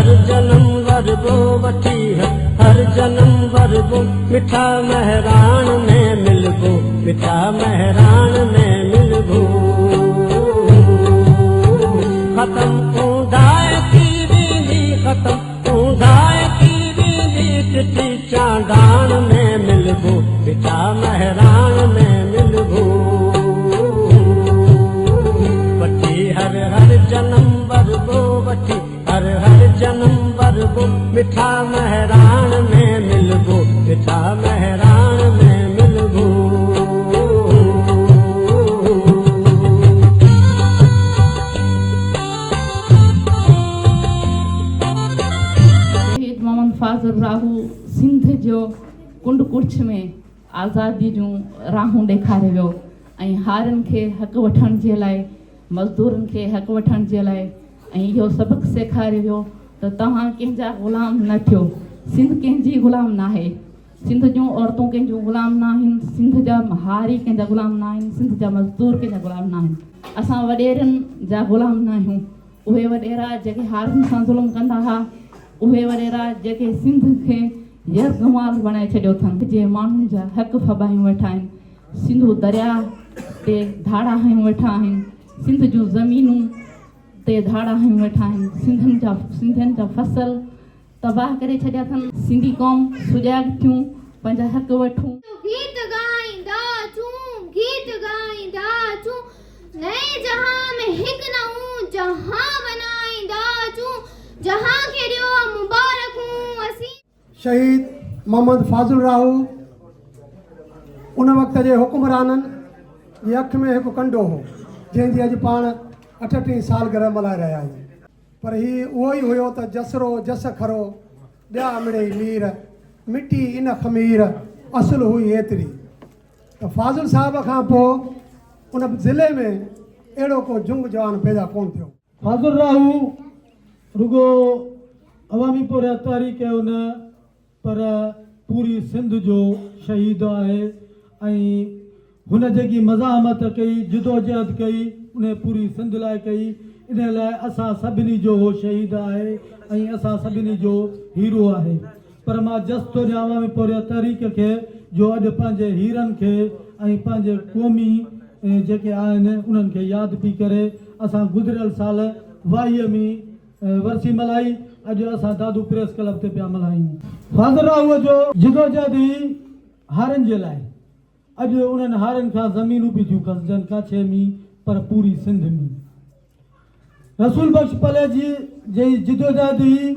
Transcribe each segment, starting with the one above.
हर जन्म वरबो वठी हर जन्म वरबो मिठा महरान में मिलबो मिठा महरान में मिलबो खत्म ऊंधाए की रीली खत्म ऊंधाए की रीली चिट्ठी चांदान में मिलबो मिठा महरान में मिलबो वठी हर हर जन्म वरबो वठी हर हर जन्म वरबो मिठा महरान में मिलबो मिठा महरान में मिलबो शहीद मोहम्मद फाज़ल राहू सिंध जो कुंड कुर्छ में आज़ादी जूं राहूं ॾेखारे वियो ऐं हारनि खे हक़ वठण जे लाइ मज़दूरनि खे हक़ वठण जे लाइ ऐं इहो सबक़ु सेखारे वियो त तव्हां कंहिंजा ग़ुलाम न थियो सिंध कंहिंजी ग़ुलाम न आहे सिंध जूं औरतूं कंहिंजूं ग़ुलाम न आहिनि सिंध जा हारी कंहिंजा ग़ुलाम न आहिनि सिंध जा मज़दूर कंहिंजा ग़ुलाम न आहिनि असां वॾेरनि जा ग़ुलाम न आहियूं उहे वॾेरा जेके हारनि सां ज़ुल्म कंदा हुआ उहे वॾेरा जेके सिंध खे यरगमाल बणाए छॾियो अथनि जे माण्हुनि जा हक़ फबायूं वेठा आहिनि सिंधू दरिया ते धाड़ा हयूं वेठा आहिनि सिंध जूं ज़मीनूं ते धाड़ा हयूं वेठा आहिनि सिंधियुनि जा फसल तबाह करे छॾिया अथनि सिंधी क़ौम सुजाॻ थियूं पंहिंजा हक़ वठूं गीत गाईंदा चूं नए जहां में हिक नऊं जहां बनाईंदा चूं जहां खे ॾियो मुबारकूं असीं शहीद मोहम्मद फाज़ल राहू उन वक़्त जे हुकुमराननि जे अख में हिकु कंडो हो जंहिंजी अॼु पाण 38 साल घर मल्हाए रहिया आहियूं पर हीउ उहो ई हुयो त जसरो जस खरो ॿिया मिड़ेई मीर मिटी इन खमीर असुलु हुई एतिरी त फाज़ल साहिब खां पोइ उन ज़िले में अहिड़ो को जुंग जवान पैदा कोन थियो फाज़ल राहू रुगो अवामी पुरहतारी कयो न पर पूरी सिंध जो शहीद आहे ऐं हुन जेकी मज़ाहमत कई जिदोजहद कई उन पूरी सिंध लाइ कई इन लाइ असां सभिनी जो उहो शहीद आहे ऐं असां सभिनी जो हीरो आहे पर मां जस थो ॾियां अवामी पुरहतारीक खे जो अॼु पंहिंजे हीरनि खे ऐं पंहिंजे क़ौमी जेके आहिनि उन्हनि खे यादि पई करे असां गुज़िरियल साल वाहीअ में वरसी मल्हाई अॼु असां दादू प्रेस क्लब ते पिया मल्हायूं फाज़ल राहूअ जो जिदोजहद ई हारनि जे लाइ अॼु उन्हनि हारनि खां ज़मीनूं बि थियूं कसिजनि काछे में पर पूरी सिंध में रसूल बख्श पले जी जिदोजहद ई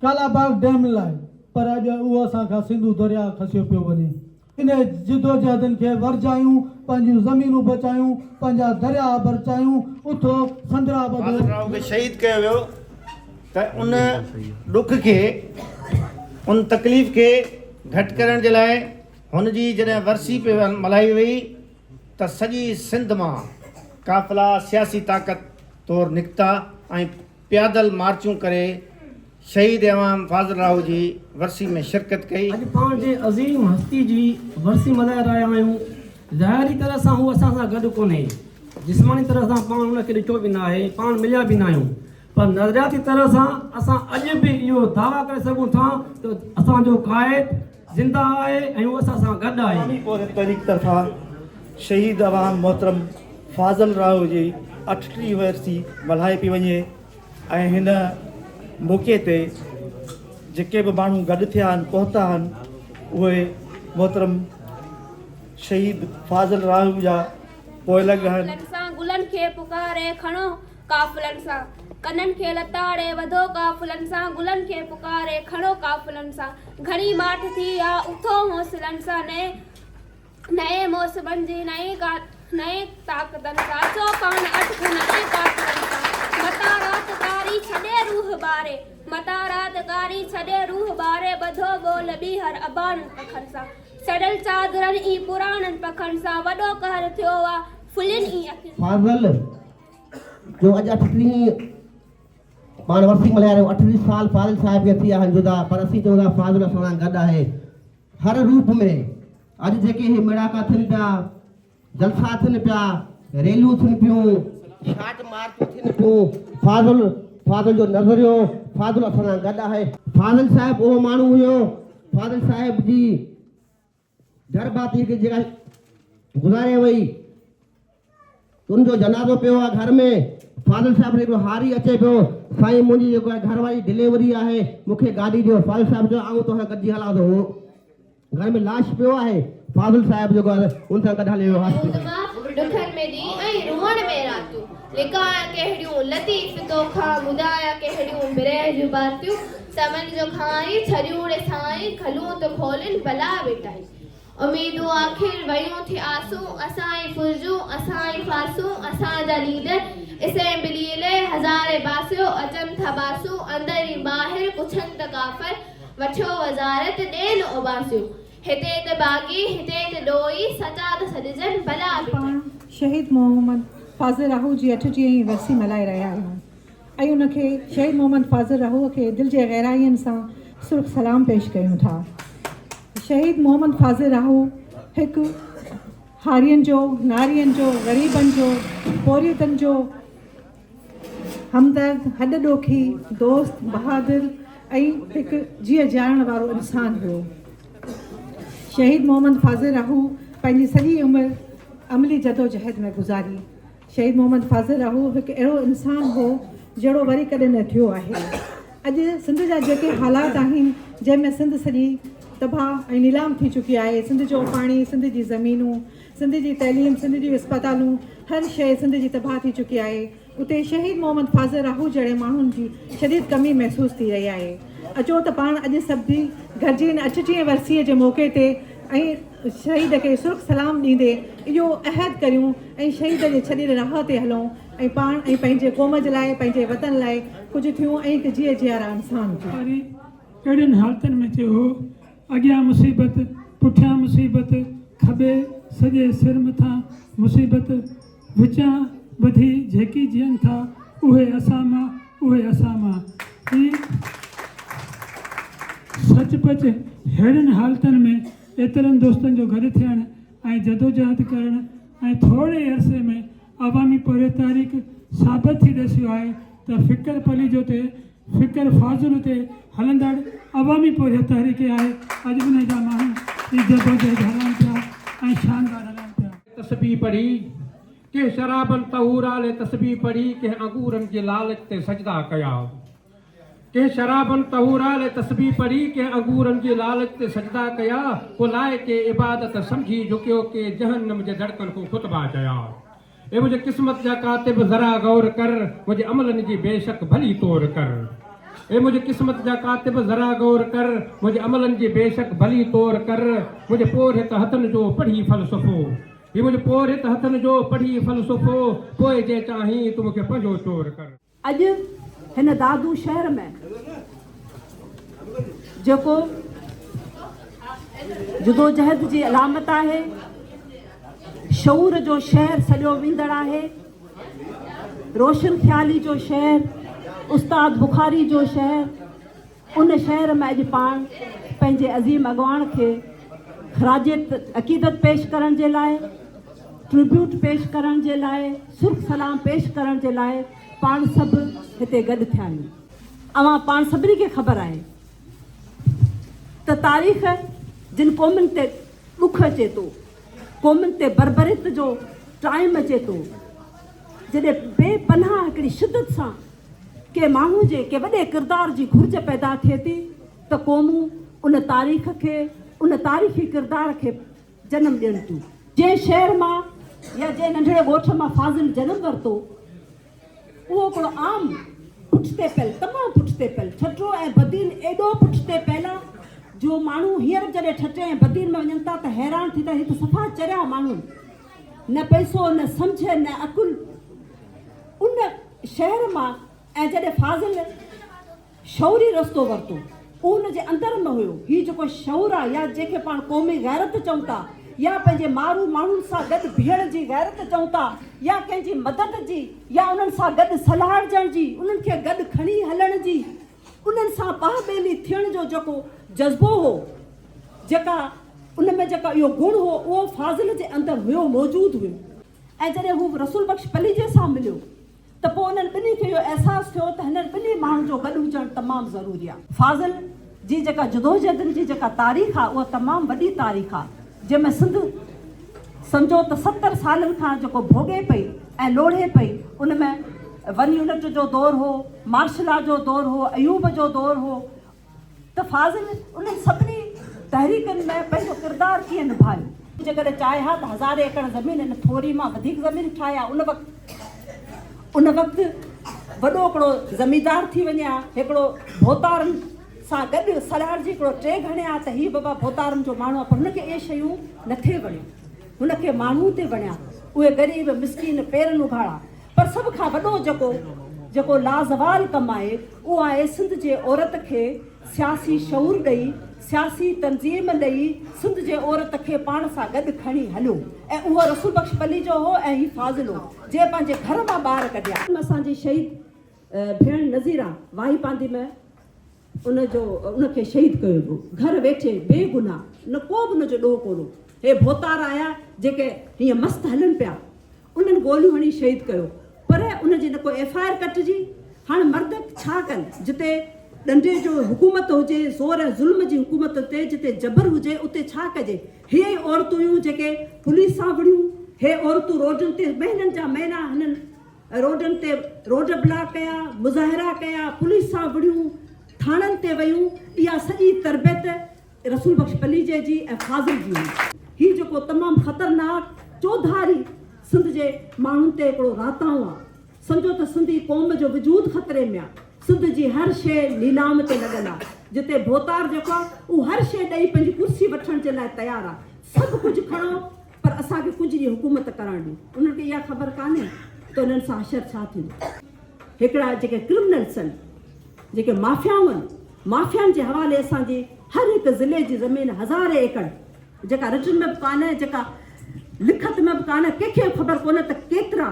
कालाबाग डैम लाइ पर अॼु उहो असां खां सिंधू दरिया खसियो पियो वञे इन जिदोजहदनि खे वरजायूं पंहिंजूं ज़मीनूं बचायूं पंहिंजा दरिया बचायूं उथो संदरा बदो शहीद कयो वियो त उन ॾुख खे उन तकलीफ़ खे घटि करण जे लाइ हुनजी जॾहिं वरसी पे मल्हाई वई त सॼी सिंध मां काफ़िला सियासी ताक़त तौरु निकिता ऐं पैदल मार्चूं करे शहीद इमाम फाज़ल राहू जी वरसी में शिरकत कई अॼु पाण जे अज़ीम हस्ती जी वरसी मल्हाए रहिया आहियूं ज़ाहिरी तरह सां हू असां सां गॾु कोन्हे जिस्मानी तरह सां पाण हुनखे ॾिठो बि न आहे पाण मिलिया बि न आहियूं पर नज़रियाती तरह सां असां अॼु बि इहो दावा करे सघूं था त असांजो क़ाइद ज़िंदा आहे ऐं उहो असां सां गॾु आहे तरीक़ तरफ़ां शहीद अवाम मोहतरम फाज़ल राहू जी 38 वरसी मल्हाए पई वञे ऐं हिन मौक़े ते जेके बि माण्हू गॾु थिया आहिनि पहुता आहिनि उहे मोहतरम शहीद फाज़ल राहू जा पोइ लॻ आहिनि गुलनि खे पुकारे खणो काफ़िलनि सां कननि खे लताड़े वधो काफ़िलनि सां गुलनि खे पुकारे खणो काफ़िलनि सां घणी माठ थी आहे उथो हौसलनि सां नए मौसमनि जी नए ताक़तनि सां अचो पाण अटकूं नए काफ़िलनि सां मता रातकारी छॾे रूह ॿारे ॿधो ॿोल ॿीहर अबाननि पखनि सां सड़ल चादरनि ई पुराणनि पखनि सां वॾो कहर थियो आहे फुलियुनि ई फाज़ल जो अॼु 38 पाण वरसी मल्हाए रहियो 38 साल फाज़ल साहिब खे थी विया आहिनि जुदा पर असीं चऊं था फाज़ल असां सां गॾु आहे हर रूप में अॼु जेके इहे मेड़ाका थियनि पिया जलसा थियनि पिया रेलियूं थियनि पियूं शाट मार्चूं थियनि पियूं फाज़िल जो नज़रियो फाज़िल असां सां गॾु आहे। फाज़िल साहिबु उहो माण्हू हुयो, फाज़िल साहिब जी दरबाती खे जेका गुज़ारे वई, उनजो जनाज़ो पियो आहे घर में। फाज़िल साहिब हिकिड़ो हारी अचे पियो, साईं मुंहिंजी जेको आहे घर वारी डिलीवरी आहे, मूंखे गाॾी ॾियो। फाज़िल साहिब जो आऊं तोसां गॾिजी हलां थो। घर में लाश पियो आहे, फाज़िल साहिब जेको आहे उन सां गॾु हली वियो हॉस्पिटल। दुखन में दी ऐं रुअण में रातूं लिकाया कहिड़ियूं लतीफ़ तोखां ॿुधाया कहिड़ियूं बिरह जूं बातियूं समन जो खाई छड़ियूं रे साईं खलूं तो खोलिन भला बेटाई उम्मीदूं आखिर वयूं थी आसूं असाई फुरजूं असाई फासूं असांजा लीडर असेंबली ले हज़ारे बासियो अचन था बासूं अंदर ॿाहिरि पुछन त काफ़र वठो वज़ारत ॾेन उबासियो हिते त बागी हिते त ॾोई सचाद सॾजन भला बेटाई। शहीद मोहम्मद फाज़िल राहू जी 8वीं वरसी मल्हाए रहिया आहियूं ऐं उनखे शहीद मोहम्मद फाज़िल राहू खे दिलि जे गहराइयुनि सां सुर्ख सलाम पेश कयूं था। शहीद मोहम्मद फाज़िल राहू हिकु हारियुनि जो, नारियुनि जो, ग़रीबनि जो, पोरियतनि जो हमदर्द, हॾ ॾोखी, दोस्त, बहादुर ऐं हिकु जीअ ॼाणण वारो इंसानु हुयो। शहीद मोहम्मद फाज़िल राहू पंहिंजी सॼी उमिरि अमली जदोजहद में गुज़ारी। शहीद मोहम्मद फाज़िल राहू हिकु अहिड़ो इंसानु हो जहिड़ो वरी कॾहिं न थियो आहे। अॼु सिंध जा जेके हालात आहिनि जंहिंमें सिंध सॼी तबाह ऐं नीलाम थी चुकी आहे, सिंध जो पाणी, सिंध जी ज़मीनूं, सिंध जी तइलीम, सिंध जूं अस्पतालूं, हर शइ सिंध जी तबाह थी चुकी आहे। उते शहीद मोहम्मद फाज़िल राहू जहिड़े माण्हुनि जी शदीद कमी महसूस थी रही आहे। अचो त पाण अॼु सभु गॾिजी 8वीं वरसीअ जे मौक़े ते ऐं शहीद खे सुर्ख सलाम ॾींदे इहो अहद करियूं ऐं शहीद जे छॾील राह ते हलूं ऐं पाण ऐं पंहिंजे क़ौम जे लाइ, पंहिंजे वतन लाइ कुझु थियूं ऐं हिकु जीअ जियारा इंसान थियूं। कहिड़ियुनि हालतुनि में थियो हो, अॻियां मुसीबत, पुठियां मुसीबत, खॿे सॼे सिर मथां मुसीबत, विचां ॿधी जेकी जीअनि था उहे असां मां, उहे असां मां। सचपच अहिड़ियुनि हालतुनि में एतिरनि दोस्तनि जो गॾु थियणु ऐं जदोजहद करणु ऐं थोरे अरसे में अवामी पोरे तारीख़ साबित थी ॾसियो आहे त फ़िकर पली जो ते फ़िकर फाज़िल ते हलंदड़ अवामी पोरे तारीख़ आहे। अॼु उन जा माण्हू जदोजहद हलनि पिया ऐं शानदार हलनि पिया। तस्बीह पढ़ी के शराबनि तहूरा ले तस्बीह पढ़ी के अंगूरनि जे लालच ते सजदा कया के शराबन तहूरा ले तस्बीह पढ़ी के अंगूरन की लालच ते सजदा कया को लाए के इबादत समझी झुकियो के जहन्नम जे धड़कन को खुतबा चया। ए मुझे किस्मत जा कातिब जरा गौर कर मुझे अमलन जी बेशक भली तौर कर। ए मुझे किस्मत जा कातिब जरा गौर कर मुझे अमलन जी बेशक भली तौर कर। मुझे पोरित हथन जो पढ़ी फलसफो ये मुझे पोरित हथन जो पढ़ी फलसफो पोए जे चाही तू मुखे पंजो चोर कर। अॼु हिन दादू शहर में जेको जदोजहद जी अलामत आहे, शऊर जो शहर सॼो वींदड़ आहे, रोशन ख़्याली जो शहर, उस्ताद बुखारी जो शहर, उन शहर में अॼु पाण पंहिंजे अज़ीम अॻवान खे ख़राज अक़ीदत पेश करण जे लाइ, ट्रिब्यूट पेश करण जे लाइ, सुर्ख सलाम पेश करण जे लाइ पाण सभु हिते गॾु थिया आहियूं। अवां पाण सभिनी खे ख़बर आहे त तारीख़ जिन क़ौमुनि ते ॾुख अचे थो, क़ौमुनि ते बरबरीत जो टाइम अचे थो, जॾहिं बेपनाह हिकिड़ी शिदत सां के माण्हू जे के वॾे किरदार जी घुर्ज पैदा थिए थी त क़ौमूं उन तारीख़ खे, उन तारीख़ी किरदार खे जनमु ॾियनि थियूं। जंहिं शहर मां या जंहिं नंढड़े ॻोठ मां फाज़िल जनमु वरितो उहो हिकिड़ो आम पुठिते पल, तमामु पुठिते पल, ठठो ऐं बदीन एॾो पुठिते पल जो माण्हू हींअर जॾहिं ठठे ऐं बदीन में वञनि था त हैरान थी था, ही त सफ़ा चरिया माण्हू, न पैसो, न सम्झ, न अकुल। उन शहर मां ऐं जॾहिं फाज़िल शौरी रस्तो वरितो उहो उन जे अंदरि में हुयो। हीउ जेको शौर आहे या जंहिंखे पाण क़ौमी गैरत चऊं था या पंहिंजे माण्हू माण्हुनि सां गॾु बीहण जी गैरत चऊं था या कंहिंजी मदद जी या उन्हनि सां गॾु सलाहजण जी, उन्हनि खे गॾु खणी हलण जी, उन्हनि सां पाह ॿेली थियण जो जेको जज़्बो हो, जेका उन में जेका इहो गुण हो उहो फाज़िल जे अंदरि हुयो, मौजूदु हुयो। ऐं जॾहिं हू रसूल बख़्श पलीजे सां मिलियो त पोइ उन्हनि ॿिन्ही खे इहो अहसासु थियो त हिननि ॿिन्ही माण्हुनि जो गॾु हुजणु तमामु ज़रूरी आहे। फाज़िल जी जेका जदोजहदनि जी जेका तारीख़ आहे उहा तमामु वॾी तारीख़ आहे, जंहिंमें सिंध सम्झो त 70 सालनि खां जेको भोॻे पई ऐं लोढ़े पई। उन में 1 यूनिट जो दौरु हो, मार्शल आर्ट जो दौरु हो, अयूब जो दौरु हो। त फाज़िल उन्हनि सभिनी तहरीकनि में पंहिंजो किरदारु कीअं निभायो। जेकॾहिं चाहे हा त 1000 एकड़ ज़मीन हिन थोरी मां वधीक ज़मीन ठाहे उन वक़्तु वॾो हिकिड़ो ज़मींदार थी वञे हा, हिकिड़ो भोतारनि सां गॾु सलाह जी हिकिड़ो टे घणे हा त हीउ बाबा भोतारनि जो माण्हू आहे, पर हुनखे इहे शयूं नथे वणियूं, हुनखे माण्हू ते वणिया, उहे ग़रीब मिसकीन पेरनि उघाड़ा। पर सभ खां वॾो जेको लाज़वाल कमु आहे उहो आहे सिंध जे औरत खे सियासी शऊर ॾेई, सियासी तंज़ीम ॾेई सिंध जे औरत खे पाण सां गॾु खणी हलियो। ऐं उहो रसूल बख्श पली जो हो ऐं हीउ फाज़िल हो, जे पंहिंजे घर मां ॿार कढिया। असांजी शहीद भेण नज़ीरा वाही पांदी में उनखे शहीद कयो हो, घर वेठे बेगुनाह, न को बि उनजो ॾोह कोन्हो। हे भोतार आया जेके हीअं मस्तु हलनि पिया, उन्हनि गोलियूं हणी शहीद कयो, पर उनजी न को FIR कटिजी। हाणे मर्द छा कनि, जिते ॾंडे जो हुकूमत हुजे, ज़ोर ऐं ज़ुल्म जी हुकूमत ते, जिते जबर हुजे उते छा कजे। हे औरतूं हुयूं जेके पुलिस सां विड़ियूं, हे औरतूं रोडनि ते महीननि जा महीना हिननि रोडनि ते रोड ब्लॉक कया, मुज़ाहिरा कया, पुलिस सां विड़ियूं, थाणनि ते वयूं। इहा सॼी तरबियत रसूल बख्श पलीजे जी ऐं फाज़िल जी हुई। हीउ जेको तमामु ख़तरनाक चौधारी सिंध जे माण्हुनि ते हिकिड़ो राताऊं आहे। सम्झो त सिंधी क़ौम जो वजूद ख़तरे में आहे। सिंध जी हर शइ नीलाम ते लॻल आहे, जिते भोतार जेको आहे उहो हर शइ ॾेई पंहिंजी कुर्सी वठण जे लाइ तयारु आहे। सभु कुझु खणो, पर असांखे कुझु जी हुकूमत करणु ॾियो। उन्हनि खे इहा ख़बर कान्हे त उन्हनि सां अशर छा थींदो। हिकिड़ा जेके क्रिमिनल्स आहिनि, जेके माफ़ियाउनि जे हवाले असांजी हर हिकु ज़िले जी ज़मीन 1000 एकड़ जेका रिटन में बि कान्हे, जेका लिखत में बि कान्हे, कंहिंखे ख़बर कोन्हे त केतिरा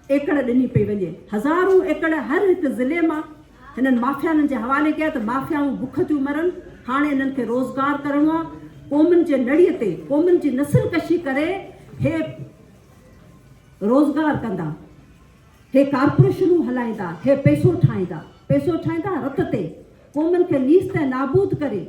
एकड़ ॾिनी पई वञे। 1000 एकड़ हर हिकु ज़िले मां हिननि माफ़ियाउनि जे हवाले कया त माफ़ियाऊं बुख थियूं मरनि। हाणे हिननि खे रोज़गार करिणो आहे, क़ौमुनि जे नड़ीअ ते क़ौमुनि जी नस्ल कशी करे हे रोज़गार कंदा, हे कारपोरेशनूं हलाईंदा, हे पैसो ठाहींदा रत ते, क़ौमुनि खे नीस्त ऐं नाबूद करे,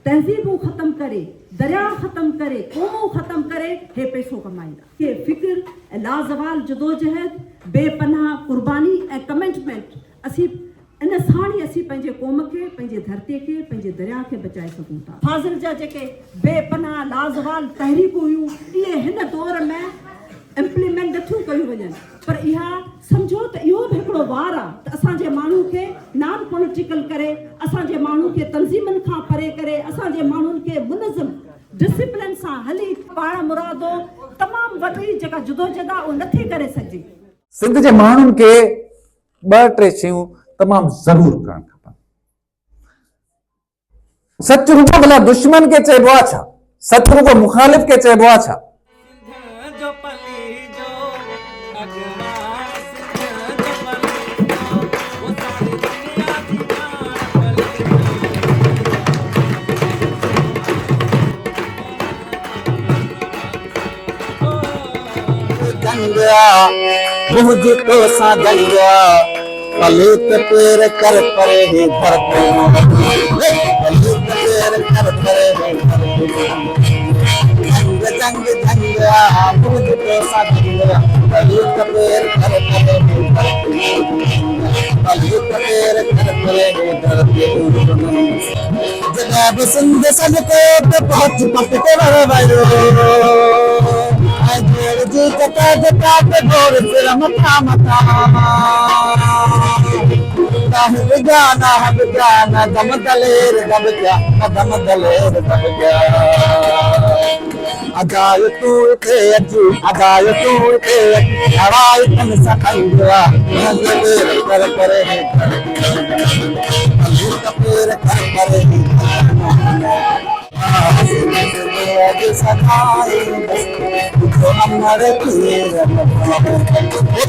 तहज़ीबूं ख़तमु करे, दरिया ख़तमु करे, क़ौमूं ख़तमु करे, हे पैसो कमाईंदा। हे फ़िक्र ऐं लाज़वाल जदोजहद, बेपनाह कुर्बानी ऐं कमिटमेंट, असीं इन सां ई असीं पंहिंजे क़ौम खे, पंहिंजे धरतीअ खे, पंहिंजे दरिया खे बचाए सघूं था। फाज़िल जा जेके बेपनाह लाज़वाल तहरीकूं हुयूं, इहे हिन दौर में इम्प्लीमेंट नथियूं कयूं वञनि, पर इहा सम्झो त इहो बि हिकिड़ो वार आहे त असांजे माण्हू खे नॉन पॉलिटिकल करे, असांजे माण्हू खे तंज़ीमनि खां परे करे, असांजे माण्हुनि खे मुनज़म डिसिप्लिन सां हली पाण मुरादो तमामु वॾी जेका जदोजहद आहे उहो नथी करे सघिजे। सिंध जे माण्हुनि खे 2-3 शयूं तमामु ज़रूरु करणु खपनि। सच रुगो भला दुश्मन खे चइबो आहे छा, सच रुगो मुखालिफ़ खे चइबो आहे छा। मुझको सा गंगा पलूत पेर कर परे ही घर पे, पलूत पेर कर परे ही जंग जंगा मुझको सा गंगा पलूत पेर कर परे ही घर पे, पलूत पेर कर परे ही घर पे। जनाब सिंध सबको पे पहुंच पकते रहे भाई जी कटा जटा पे गोर फिर मथा मथा गाना दम दलेर दब क्या अदाय तू थे अजू अदाय तू थे हवाई तन सखंगा नजर कर करे कपूर कर करे जो अमर पीर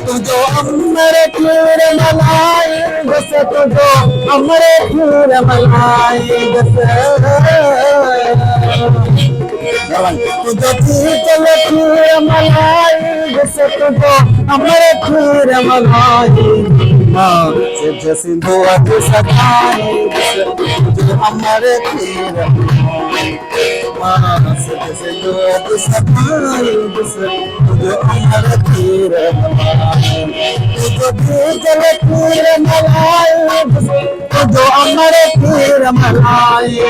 तुझो अमर पीर मलाई बस तुझो अमर पीर मलाई बस तुझो चल खीर मलाई जैसे तुझो अमर खीर मलाई सिद्ध सिंधु अति सखाए तुझो अमर खीर सिद्ध सिंधु अति सखाए तुझो अमर खीर तुझो चल खीर मलाई तुझो अमर खीर मलाई